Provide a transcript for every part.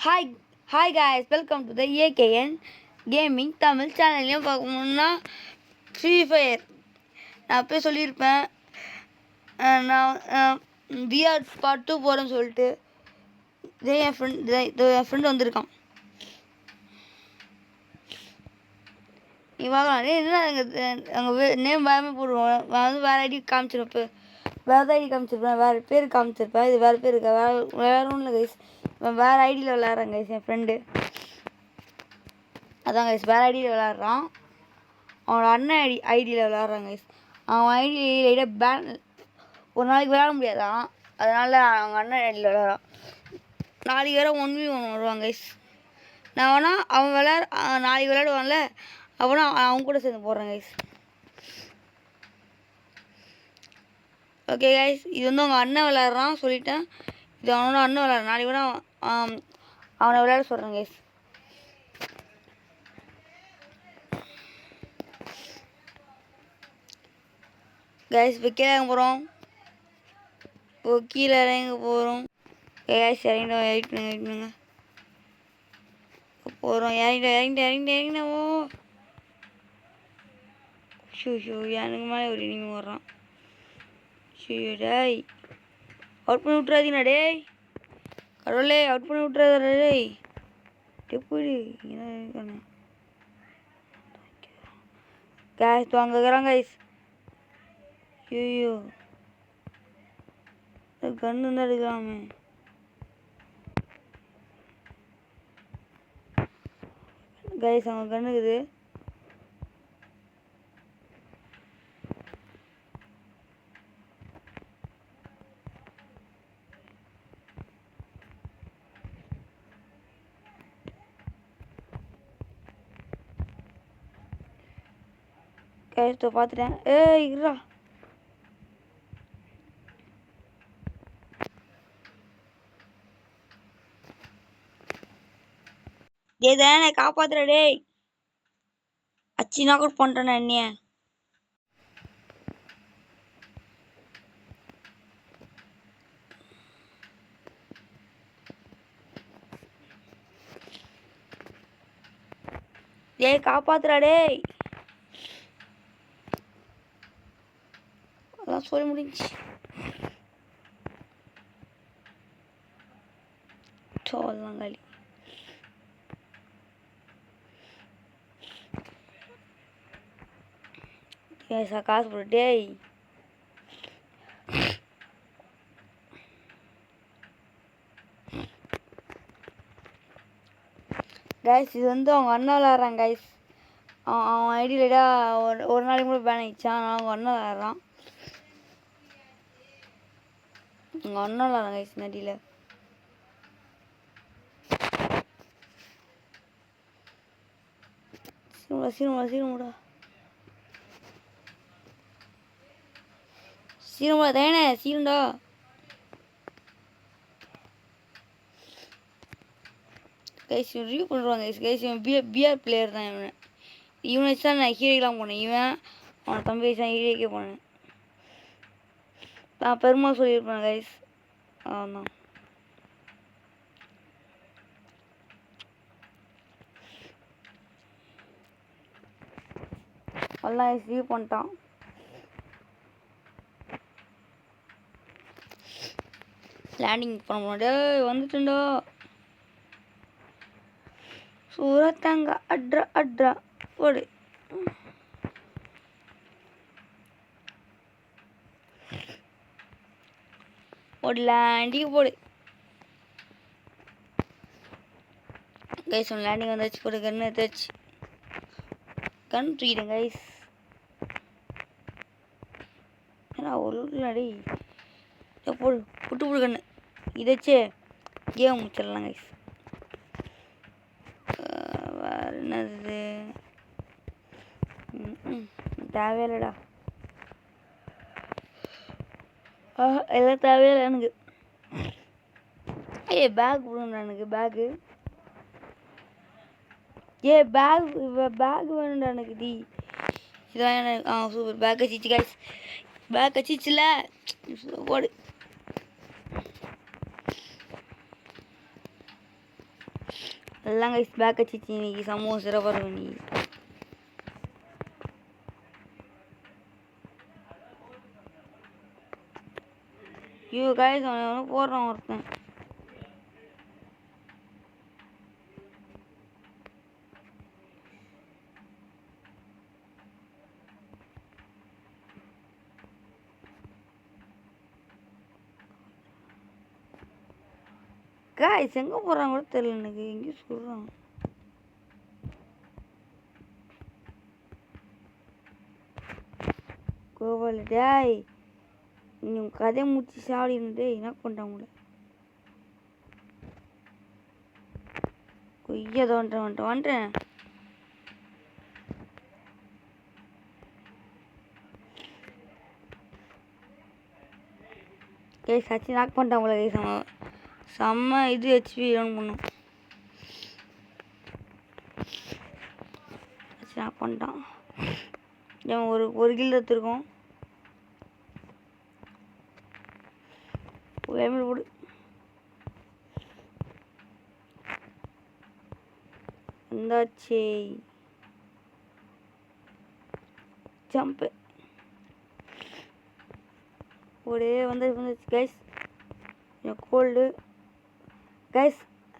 Hi hi guys, welcome to the AKN gaming Tamil சேனல்லையும் பார்க்கணுன்னா free fire நான் அப்போயே சொல்லியிருப்பேன். நான் பிஆர் பார்ட் 2 போகிறேன்னு சொல்லிட்டு என் ஃப்ரெண்ட் வந்திருக்கான். நீ பார்க்கலாம், என்ன அங்கே நேம் வேறு போடுவோம். நான் வந்து வேறு ஐடி காமிச்சிருப்பேன், வேறு ஐடி காமிச்சிருப்பேன், வேறு பேர் காமிச்சிருப்பேன். இது வேறு பேர் இருக்கா, வேறு ஒன்றும் இல்லை கைஸ். வேறு ஐடியில் விளாட்றாங்க கைஸ். என் ஃப்ரெண்டு அதான் கைஸ், வேறு ஐடியில் விளாட்றான். அவனோட அண்ணன் ஐடியில் விளாட்றாங்க கைஸ். அவன் ஐடியில் பேன் ஒரு நாளைக்கு விளாட முடியாதான், அதனால் அவங்க அண்ணன் ஐடியில் விளாட்றான். நாளைக்கு வேறு 1v1 வருவாங்க கைஸ். நான் வேணால் அவன் நாளைக்கு விளாடுவான்ல, அவனா அவங்க கூட சேர்ந்து போடுறேன் கைஸ். ஓகே கைஸ், இது வந்து அவங்க அண்ணன் விளாட்றான் சொல்லிட்டேன். இது அவனோட அண்ணன் விளாட்றான். நாளைக்கு வேணா அவனை விளையாட சொல்கிறேன் கைஸ். கைஸ் இப்போ கீழே இறங்க போகிறோம். கீழே இறங்க போகிறோம். கைஸ் இறங்கிடுங்க போகிறோம். இறங்கிட்டோம். ஓ ஷூ எனக்கு மேலே ஒரு இனிமே வர்றான். டேய் அவுட் பண்ணி விட்றாதீங்கண்ணா. டேய் கடவுளே, அவுட் பண்ணி விட்றாதா டேய். எப்படி கேஸ் வாங்க இருக்கிறாங்க கைஸ். ஐயோ கன்று தான் எடுக்கலாமே. கைஸ் அவங்க கண்ணுக்குது. கைஸ் பார்த்துட்டேன். இருடா. தானே காப்பாத்துற டேய். அச்சி நாக் அவுட் பண்ணிட்டேன் என்னைய. டேய் காப்பாத்துறா டேய். அதான் சொல்ல முடிஞ்சு. சொல்லலாம் காலி. காசு போடு டேய். கைஸ் இது வந்து அவங்க அண்ணா விளாட்றான் கைஸ். அவன் ஐடியிலடா ஒரு நாளைக்கு கூட பேன் ஆகிடுச்சான். ஆனால் அவங்க அண்ணா விளாட்றான். அவங்க அண்ணா விளாட்றான் கைஸ் இந்த ஐடியில். சீனமுடா தானே சீனுடா. கைஸ் இவன் ரிவ்யூ பண்ணுறாங்க கைஸ். இவன் பிஆர் பிளேயர் தான். இவனை வச்சு தான் நான் ஹீரோக்கெலாம் போனேன். இவன் அவனை தம்பி வச்சு தான் ஹீரோக்கே போனேன். நான் பெருமாள் சொல்லியிருப்பேன் கைஸ். ஆமாம் எல்லாம் ரிவ்யூ பண்ணிட்டான். லேண்டிங் பண்ண முடியாது. வந்துட்டுண்டோ சூரத்தாங்க. அட்ரா போடு. ஒரு லேண்டிங் போடு கைஸ். ஒன்று லேண்டிங் வந்துச்சு. போடு கன்று எடுத்துச்சு. கன் தூக்கிட்டேன் கைஸ். ஏன்னா ஒரு அடி போடு புட்டு கண்ணு இதாச்சு. கேம் முடிச்சிடலாம் கைஸ். வேறு என்னது தேவையில்லடா. எல்லாம் தேவையில்லை எனக்கு. பேக் வேணும்டா எனக்கு. பேக் வேணும்டா எனக்கு. இதான் எனக்கு. சூப்பர் பேக் வச்சிச்சு கைஸ். பேக் வச்சிச்சுல போடு. எல்லாம் கைஸ் பேக் வச்சிச்சு இன்னைக்கு சமூகம் சிறப்பாக இருக்கும் இன்னைக்கு. ஐயோ கைஸ் அவன் போடுறான் ஒருத்தன். கைஸ் எங்கே போடுறாங்க கூட தெரியல எனக்கு. எங்கேயும் சொல்கிறான். கோபால் டேய் நீ உன் கதையை முடிச்சு சாடிட்டு என்ன பண்ணிட்டாங்க கொய்யதோ வந்துட்டேன். கேஸ் சச்சி நாக் பண்ணிட்டாங்களே கேஸ். செம்ம இது ஹெச்பி ரன் பண்ணும். நாக் பண்ணிட்டான். ஒரு கில் எடுத்துருக்கோம். போடு வந்தாச்சு. ஜம்ப்பு ஒரே வந்துச்சு guys. Gold guys.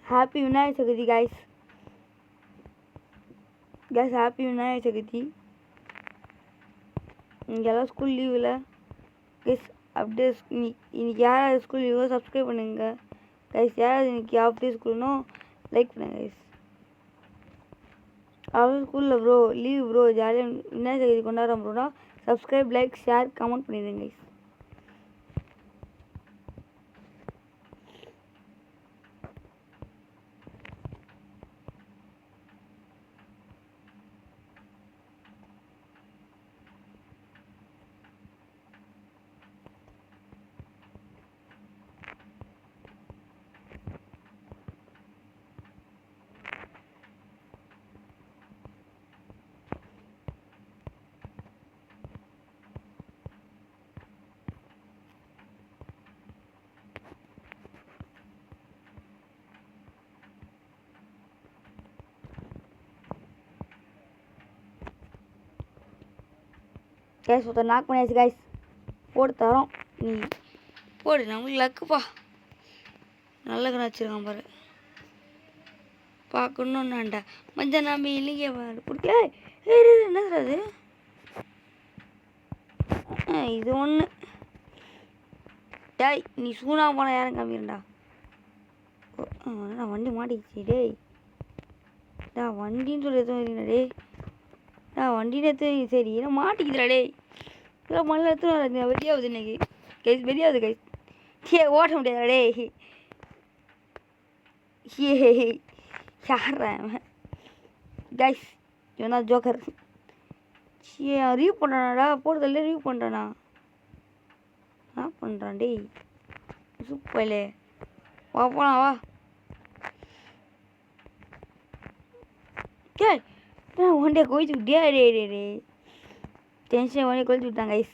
Happy Vinayagar Chaturthi guys. Happy Vinayagar Chaturthi. இங்கெல்லாம் ஸ்கூல் லீவில் கைஸ். அப்படியே இன்னைக்கு யாராவது ஸ்கூல் லீவோ சப்ஸ்கிரைப் பண்ணுங்க கைஸ். யாராவது இன்னைக்கு அப்படியே ஸ்கூல்னோ லைக் பண்ணுங்க கைஸ். அவ்வளோ ஸ்கூலில் ப்ரோ லீவ் ப்ரோ ஜாலியாக விநாயகர் சதுர்த்தி கொண்டாடுறோம் ப்ரோனா சப்ஸ்கிரைப் லைக் ஷேர் கமெண்ட் பண்ணிடுங்க கைஸ். கேஸ் ஒருத்தர் நாக் பண்ணியாச்சு கைஸ். போட்டு தரோம் நீ போடு. நம்மளுக்கு லக்குப்பா. நல்ல கண் வச்சுருக்கான் பாரு. பார்க்கணும் வேண்டா மஞ்சள் நம்பி இல்லைங்க பாரு பிடிக்கல. என்ன அது இது ஒன்று. டேய் நீ சூனா போனால் யாரும் கம்மிடா. நான் வண்டி மாட்டிக்கிச்சு டேய். வண்டின்னு சொல்லி எதுவும் வரீங்களா டேய். வண்டியில் எடுத்து சரி ஏன்னா மாட்டிக்குதுடா டேய். இதெல்லாம் மண்ணில் எடுத்து வர வெடியாகுது இன்னைக்கு கைஸ். வெடியாகுது கைஸ். ஓட்ட முடியாதா டேய். யார் கைஸ் இவன் தான் ஜோக்கர். ரிவ்யூ பண்ணுறானாடா. போடுறதில்ல ரிவ்யூ பண்ணுறானா. என்ன பண்ணுறான் டேய். சூப்பர்லே வா போலாம் வா. ஒன்டே கோயிச்சு விட்டியா டே டே டே. டென்ஷன் ஒன்றே கோயிச்சு விட்டான் கைஸ்.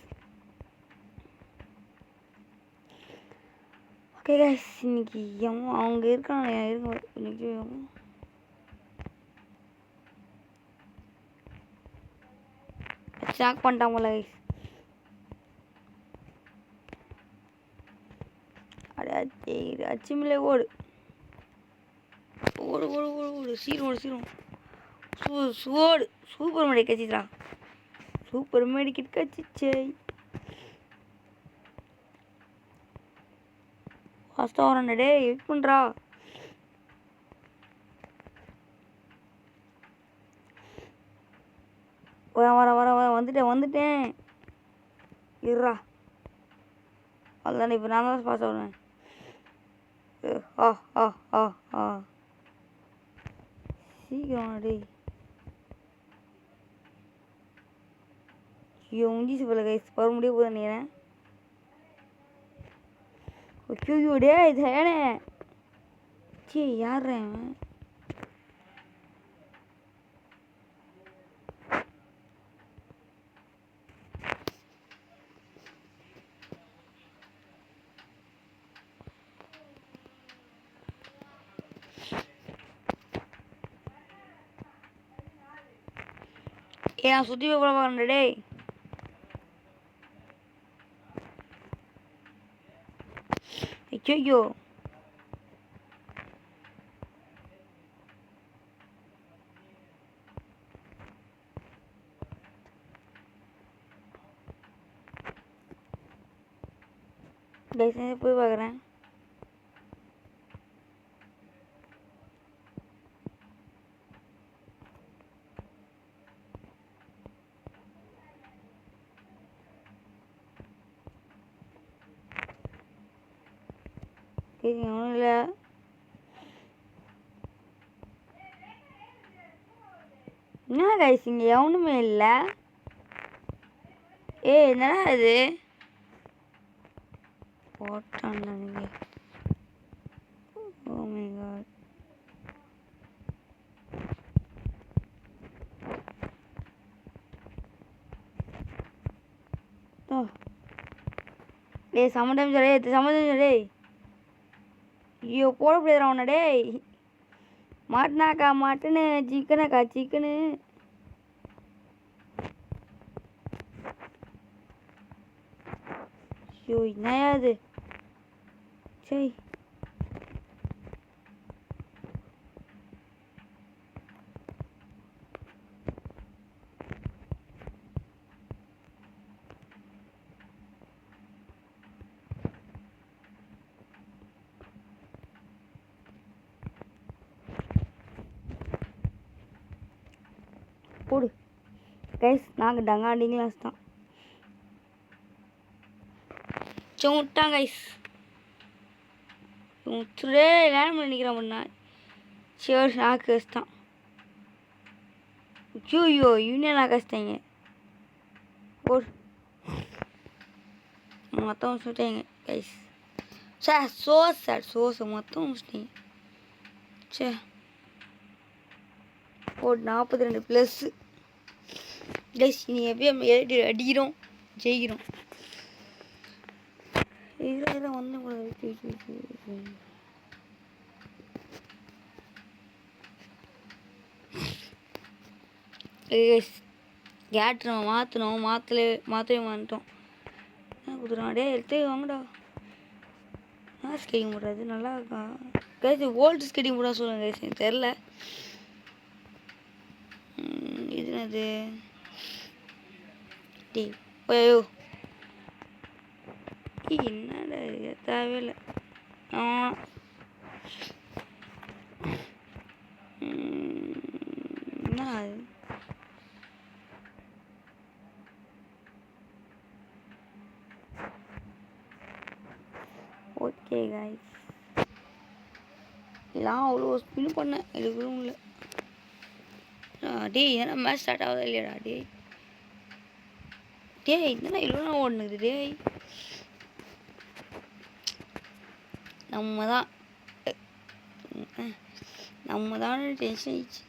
ஓகே கைஸ் இன்னைக்கு அவங்க இருக்காங்க இன்னைக்கு ஸ்டாக் பண்ணிட்டாங்களா கைஸ். அச்சுமில்லே ஓடு ஓடு ஓடு ஓடு ஓடு சீரும் ஓடு சீரும். ஓடு சூப்பர் மெடிக்கெட் கச்சிடா. சூப்பர் மெடிக்கெட் கச்சிச்சே. ஃபஸ்ட்டாக வரேன்டா டே வெயிட் பண்ணுறா. வர வந்துட்டேன் இருறா. அதுதானே இப்போ நான் தான் பாஸ் ஆகுறேன். சீக்கிரம் டேய். ஐயோ முடிச்சு போல கைஸ். வர முடிய போதும் நினைக்கிறேன். ஐயோ டே இது ஏனே சே யார்றேன். நான் சுற்றி போய் பார்க்குறேன் டேய். ஐயோ போய் பார்க்குறேன். ஒன்றும் இல்லை. என்ன கைஸ் இங்கே எவனுமே இல்லை. என்னடா இது போட்டான்ல நீங்கள். Oh my god. சம்மந்தம் சொல்லி ஐயோ போட முடியாதுடா உன்ன டேய். மட்டனாக்கா மட்டனு, சிக்கனாக்கா சிக்கனு. ஐயோ என்னையா அது சரி. போடு கைஸ். நாங்கள் டங்காண்டிங்களாஸ் தான் விட்டான் கைஸ். முத்துடே லேண்ட் பண்ணி நிற்கிறான் பண்ணா. சரி நாக்கு கஷ்டம். ஐயோ யூனியன் நாக்கு கஷ்டங்க. போடு மொத்தம் முடிச்சுட்டாங்க கைஸ். சார் சோசை மொத்தம் முடிச்சிட்டீங்க. சே போடு 42 ப்ளஸ் கைஸ். நீ எப்பயும் அடிக்கிறோம் ஜெயிக்கிறோம். இதில் ஒன்றும் கூட கேட்டு நம்ம மாற்றவே மாட்டோம். கொடுத்துருவோம் டே எடுத்து வாங்கடா. ஸ்கேட்டிங் போடுறது நல்லா இருக்கா கைஸ். ஓல்டு ஸ்கேட்டிங் போட சொல்லுங்க கைஸ். எனக்கு தெரில இது அது டே ஐயோ என்னடா தேவையில்லை. என்ன அது ஓகே கைஸ். எல்லாம் அவ்வளோ ஸ்பின் பண்ணேன் எடுக்கவும் இல்லை. டேய் ஏன்னா மேட்ச் ஸ்டார்ட் ஆகுதா இல்லையாடா டேய். என்னடா இவ்வளோ ஓடுனுது டேய். நம்ம தான் டென்ஷன் ஆயிடுச்சு.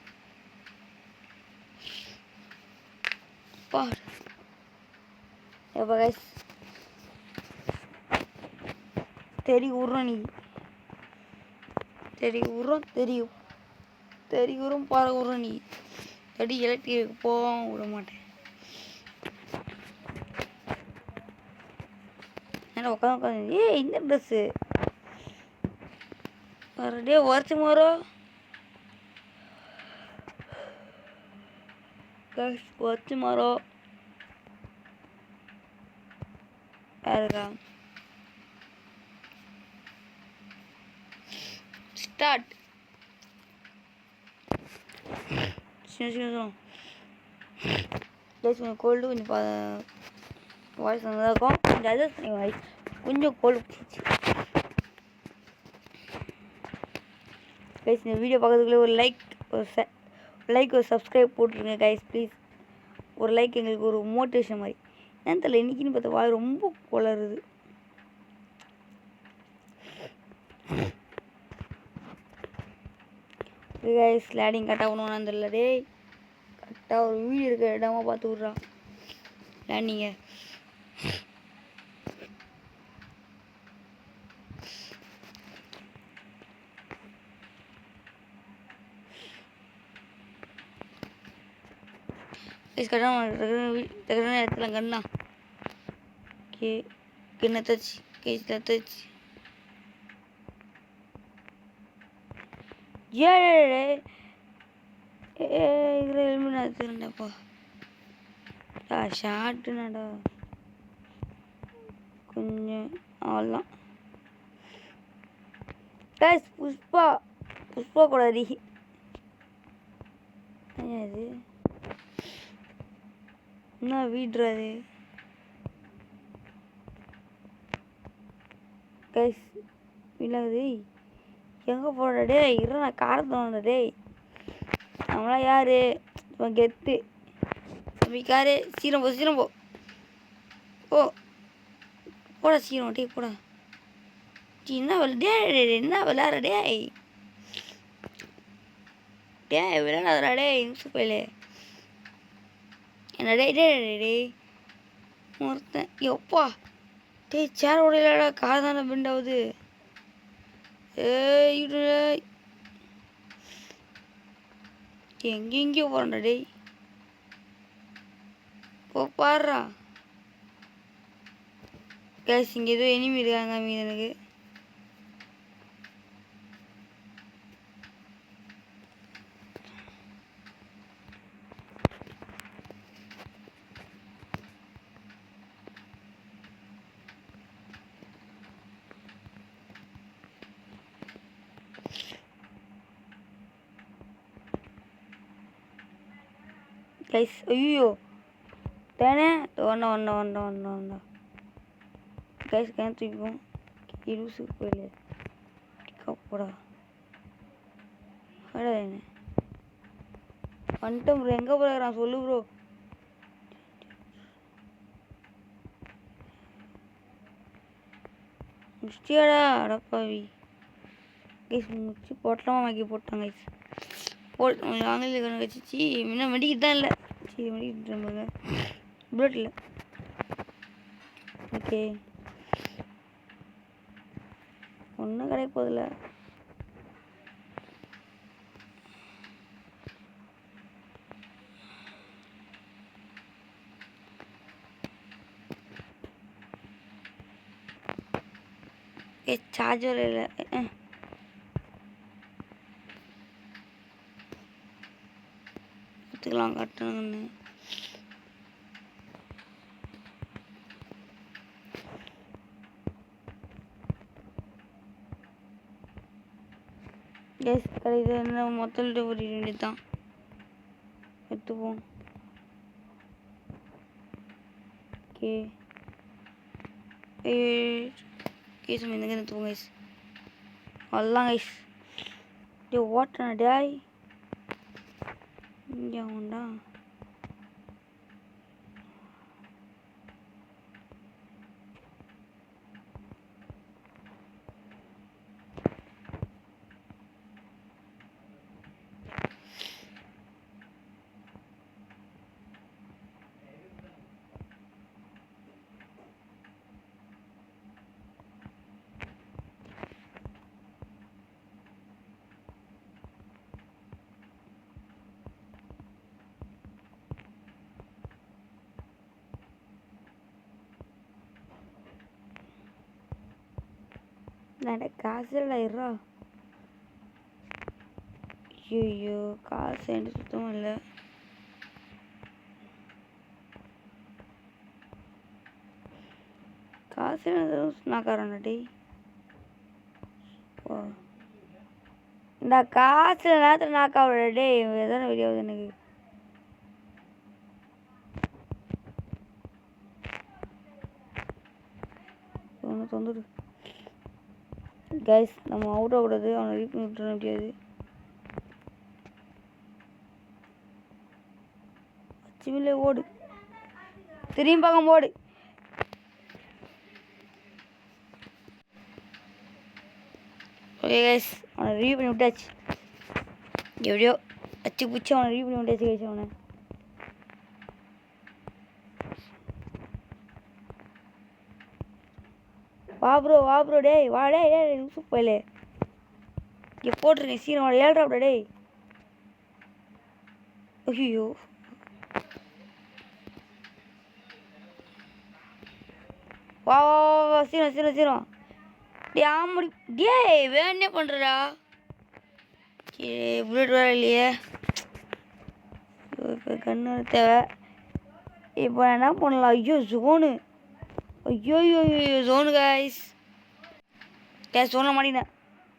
எப்போ கைஸ் தெரியும் நீ தெரியும் பாரு விட்றோம் நீ. தடி எலக்ட்ரிக்கு போகவும் விட மாட்டேன். ஏன்னா உட்காந்து இந்த ட்ரெஸ்ஸு டே வருஷம் வரும் வருஷம் வரும் யாருக்கா ஸ்டார்ட். கோல்டு கொஞ்சம் வாய்ஸ் நல்லா இருக்கும். கொஞ்சம் அட்ஜஸ்ட் பண்ணி வாய்ஸ் கொஞ்சம் கோல்டு பிடிச்சி கைஸ். இந்த வீடியோ பார்க்கறதுக்குள்ளே ஒரு லைக் ஒரு சப்ஸ்கிரைப் போட்டுருங்க கைஸ் ப்ளீஸ். ஒரு லைக் எங்களுக்கு ஒரு மோட்டிவேஷன் மாதிரி. ஏன் தெரியல இன்றைக்கின்னு பார்த்தா வாய் ரொம்ப குளருது. கைஸ் ஸ்லைடிங் கரெக்டாக ஒன்றும் தெரியல டே. கரெக்டாக ஒரு வீடு இருக்க இடமா பார்த்து விட்றான் லேண்டிங்க. கைஸ் கட்டணும் இடத்துல கண்ணா. ஓகே கண்ணை தச்சு கைஸ் தச்சு. ஏழே இதில் எலும்பு நான் திருண்டப்பா ஷார்ட்டுனாடா கொஞ்சம் அவ்வளோதான். கைஸ் புஷ்பா கூட அது என்ன வீடுறாது கைஸ் வீடாகுது. எங்கே போடுற டே இரு நான் காரத்தோட டேய். நம்மளாம் யார் கெத்து தம்பிக்காரு. சீரம் போ ஓ போடா சீரம் டே போடா. என்ன விளையாடுற டேய் விளையாடாதடா டேய் நிமிஷம் போயிலே என்ன டேய் ஒருத்தன் எப்பா டேய் சேர் உடையலடா கார் தானே பெண்டாவது. எங்கெங்கேயோ போகிறேன்டா டேய் போ பாடுறா. கேஸ் இங்கே ஏதோ எனிமி இருக்காங்க மீது எனக்கு. கைஸ் ஐயோ தேனே ஒன்றா கைஸ் கேன் தூக்கிப்போம். இருசுக்கு போயில போடா அடா என்ன வந்துட்டோம் ப்ரோ. எங்கே போகிறான் சொல்லு ப்ரோ. முடிச்சியாடா அடப்பாவி. கைஸ் முடிச்சு போட்டலாமா வாங்கி போட்டாங்க கைஸ் ஆங்கில கணக்கு வச்சு இன்னும் மெடிக்கிட்டு தான் இல்லை. சரி மெடிக்கிட்டு புல்லட் இல்லை. ஓகே ஒன்றும் கிடைக்க போதில்ல. சார்ஜர் இல்லை. எடுத்துக்கலாம் கட்டணுங்கன்னு. கேஸ் கிடையாது என்ன மொத்தம் ஒரு யூனிட் தான் எடுத்துப்போம். ஓகே கேஸ் இந்த எடுத்துப்போம் கைஸ். அவ்வளோதான் கைஸ். டே ஓட்டணா டேய் இங்கே உண்டா. நான் காசு இல்லைரா. ஐயோ காசு என்கிட்ட சுத்தமாக இல்லை. காசு நாக்காரண்ணா டே ஓ இந்த காசு நேரத்தில் நாக்காவோட டே எதான வெளியாகுது எனக்கு. ஒன்று தொந்தரு கைஸ் நம்ம அவுட் ஆகக்கூடாது. அவனை ரீட் பண்ணி விட்டுற முடியாது. அச்சுமில்லே ஓடு திரும்பி பார்க்க ஓடு. ஓகே கைஸ் அவனை ரிவ்யூ பண்ணி விட்டாச்சு. எப்படியோ அச்சு பிடிச்சி அவனை ரிவ்யூ பண்ணி விட்டாச்சு கைஸ். அவனை வா ப்ரோ டேய் வா டேய் யூசுப் போயிலே இங்கே போட்டிருக்கேன் சீரம் 7 டேய். ஐயோ வா வா வா வா சீரம் சீரம் சீரம் டே ஆமாடி டேய் வேணே பண்ணுறடா புல்லட் வேறு இல்லையே இப்போ கண்ணு தேவை இப்போ என்ன பண்ணலாம் ஐயோ ஜோனு ஐயோ ஐயோ ஐயோ ஜோனு கைஸ் ஜோனை மாட்டினேன்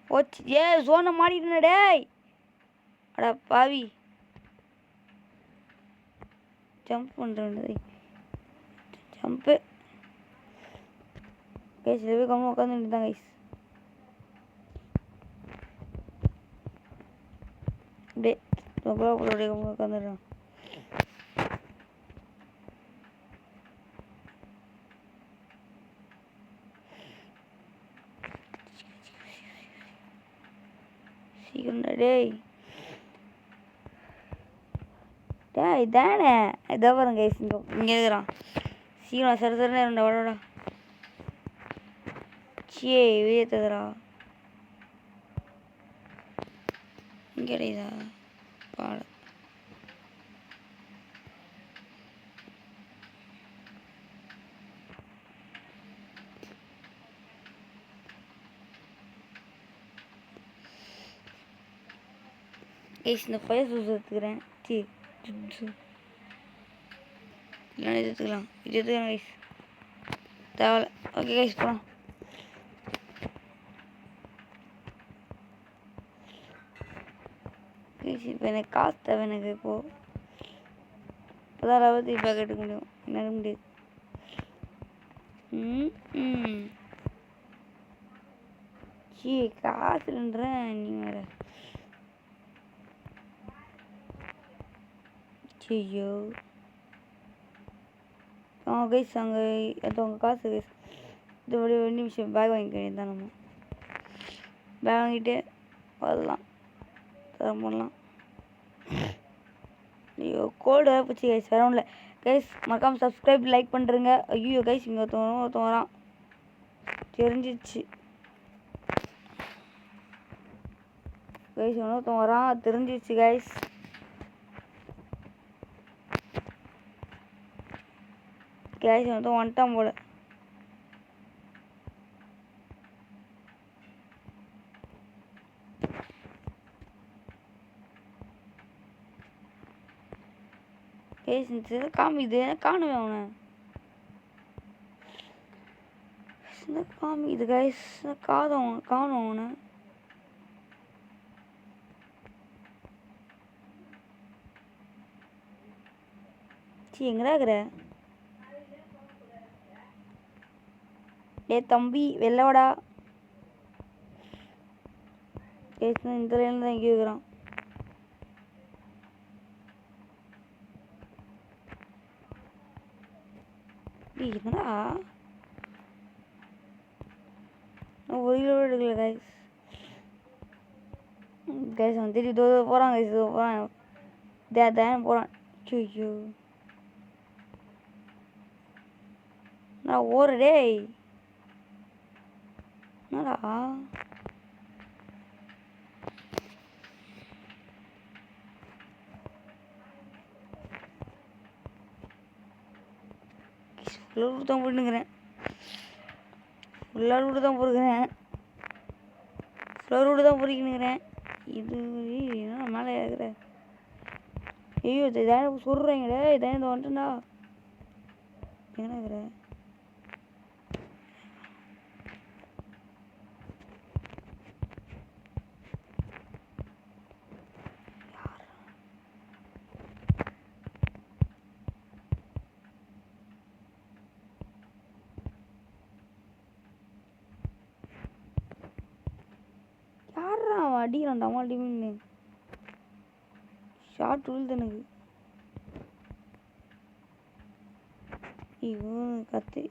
ஓச்சு ஜோனை மாட்டினேன் டேய் அடா பாவி ஜம்ப் பண்ணுறேன் ஜம்ப்பு கைஸ் சில பேர் கம்மல் உட்காந்துட்டு தான் கைஸ் அப்படியே ரொம்ப அப்படியே கம்மல் உட்காந்துடுறான் சீக்கிரம் டேய் டேய் தானே இதை பாருங்க கைஸ் இங்கே இருக்கிறான் சீக்கிரம் சரி சரின்னு ரெண்டா வடா சியே வெளியே தகுறா இங்கே கிடையாதா பாட கைஸ் இந்த ஃபயர் சூஸ் எடுத்துக்கிறேன் இல்லைன்னா இது எடுத்துக்கலாம் இது எடுத்துக்கலாம் கைஸ் தேவையில்ல ஓகே கைஸ் போகலாம் கைஸ் இப்போ எனக்கு காசு தேவை எனக்கு இப்போது இப்போதான் லெவல்த்து இப்போ எடுக்க முடியும் என்னால் முடியாது சீ காசுன்றேன் நீ வேறு ஐயோ கைஸ் அங்கே அவங்க காசு கைஸ் இது ஒரு நிமிஷம் பேக் வாங்கிக்க வேண்டியது நம்ம பேக் வாங்கிட்டு வரலாம் தரம் பண்ணலாம் ஐயோ கோல்டு வேறு போச்சு கைஸ் வேற ஒன்றும் இல்லை கைஸ் மறக்காமல் சப்ஸ்கிரைப் லைக் பண்ணுறேங்க ஐயோ கைஸ் இங்கே ஒருத்தவங்க வரான் தெரிஞ்சிச்சு கைஸ் ஒருத்தவங்க வரான் தெரிஞ்சிச்சு கைஸ் கைஸ் வந்து வந்துட்டான் போல கைஸ் இந்த காமிக்குது காணுமே அவனை காமிக்குது கைஸ் காணும் அவனை சி எங்கடா இருக்கிற டே தம்பி வெள்ளவடா இந்த லைனில் தான் எங்கேயும் இருக்கிறான் என்னடா நான் ஒரு கிலோ எடுக்கல கைஸ் கைஸ் அவன் திருப்பி போகிறான் கைஸ் போகிறான் தேன் போகிறான் ஐயோ நான் ஓர டேய் என்னடா ஃபுல்லாக விட்டு தான் போட்டுக்கிறேன் ஃபுல்லாக விட்டு தான் பொறுக்கிறேன் ஃபுல்லாக விட்டு தான் பொறிக்கினுக்கிறேன் இது என்ன மேலே இருக்கிற ஐயோ இதான் சொல்கிறீங்களே இதான் இந்த வந்துட்டா என்ன இருக்கிற அடிக்கிறான் டமா டிமின்னு ஷார்ட் விழுது எனக்கு ஐயோ கத்து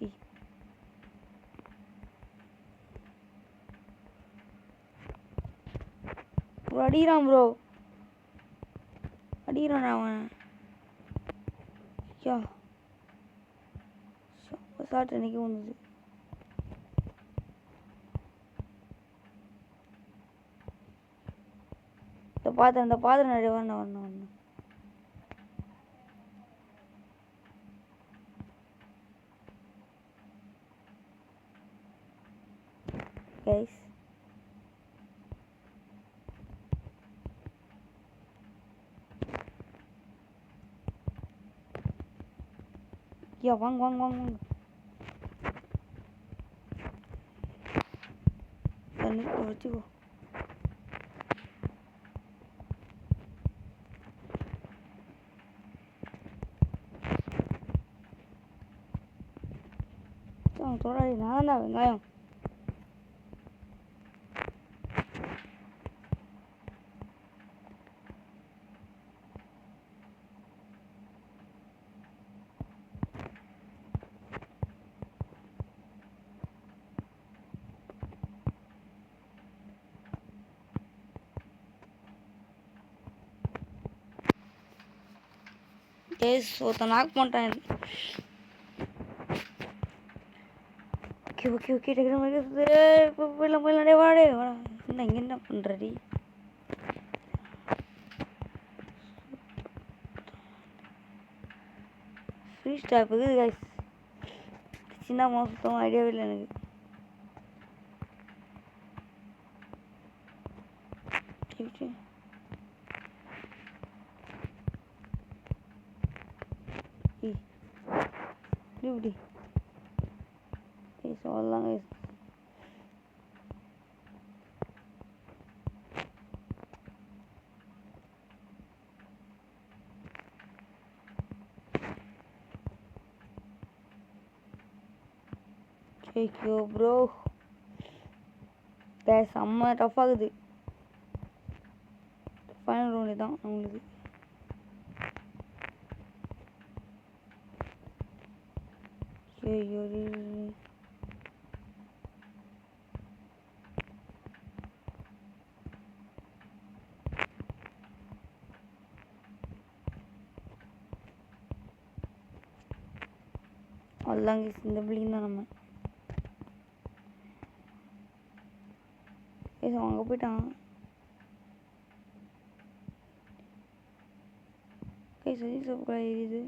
அடிக்கிறான் ப்ரோ அடிக்கிறான் அவன் யா ஷார்ட் எனக்கு ஒன்று இந்த பாத்திரம் நிறைய வரணும் கைஸ். யா வாங்க வாங்க வாங்க வாங்க. வச்சுக்கோ. தோடாடி நான் தான் வெங்காயம். கேஸ் ஒருத்தன் நாக் பண்ணிட்டான். ஓகே ஓகே ஓகே இப்போ போயிடலாம் போயிடலாடே வாடே வாடா. என்ன இங்கே என்ன பண்ணுறடி? ஃப்ரீ ஸ்டாப் இருக்குது கைஸ். சின்ன மோசம் ஐடியாவே இல்லை எனக்கு. இப்படி சொல்லலாம் கைஸ். ஐயோ ப்ரோ செம்ம டஃப் ஆகுது. ஃபைனல் ரவுண்டு தான் அவங்களுக்கு. ஐயோ அல்லாங்க இந்த பிள்ளைங்க தான் நம்ம. அங்கே போயிட்டான். சரி சோப்புக்கா எரியுது.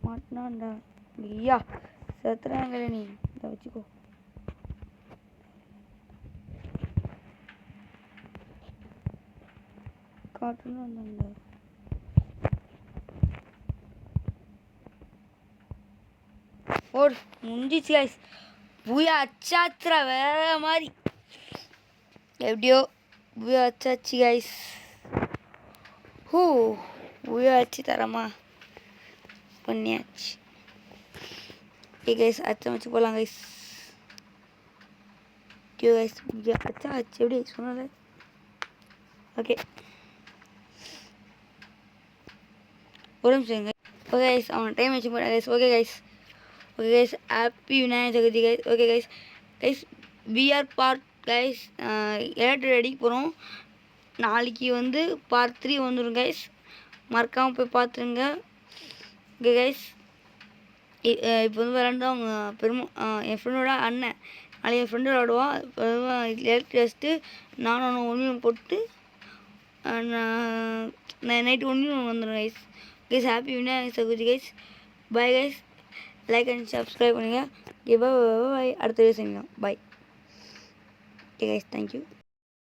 மாட்டினான்டா. ஐயா செத்துறாங்களே நீ. இதை வச்சுக்கோ. காட்டுன்னு வந்தாங்க. ஓர் முடிஞ்சிச்சு கைஸ். பூயா அச்சாச்சுரா வேற மாதிரி. எப்படியோ பூயா அச்சாச்சு கைஸ். பூயா அச்சு தரமா பண்ணியாச்சு. ஓகே கைஸ் அச்சம் வச்சு போகலாம் கைஸ். ஓகே கைஸ் பூயா அச்சா அச்சு எப்படி சொன்னது. ஓகே ஒரு நிமிஷம். ஓகே கைஸ் அவன் டைம் வச்சு போட்டேன் guys. Okay guys okay guys happy Vinayagar Chaturthi guys. Okay guys guys PR part guys electric ரெடிக்கு போகிறோம். நாளைக்கு வந்து பார்ட் 3 வந்துடும் கைஸ். மறக்காமல் போய் பார்த்துருங்க. ஓகே கைஸ் இப்போ வந்து விளாண்டோம் அவங்க என் ஃப்ரெண்டோட அண்ணன். நாளைக்கு என் ஃப்ரெண்டு விளாடுவான். எலக்ட்ரிக் வச்சுட்டு நானும் ஒன்றும் போட்டு நைட்டு ஒன்றும் வந்துடும் guys. Guys happy Vinayagar Chaturthi guys. Bye guys. Like and subscribe பண்ணுங்கள். Okay bye. அடுத்த வீடியோ செய்யலாம். பாய். Okay guys thank you.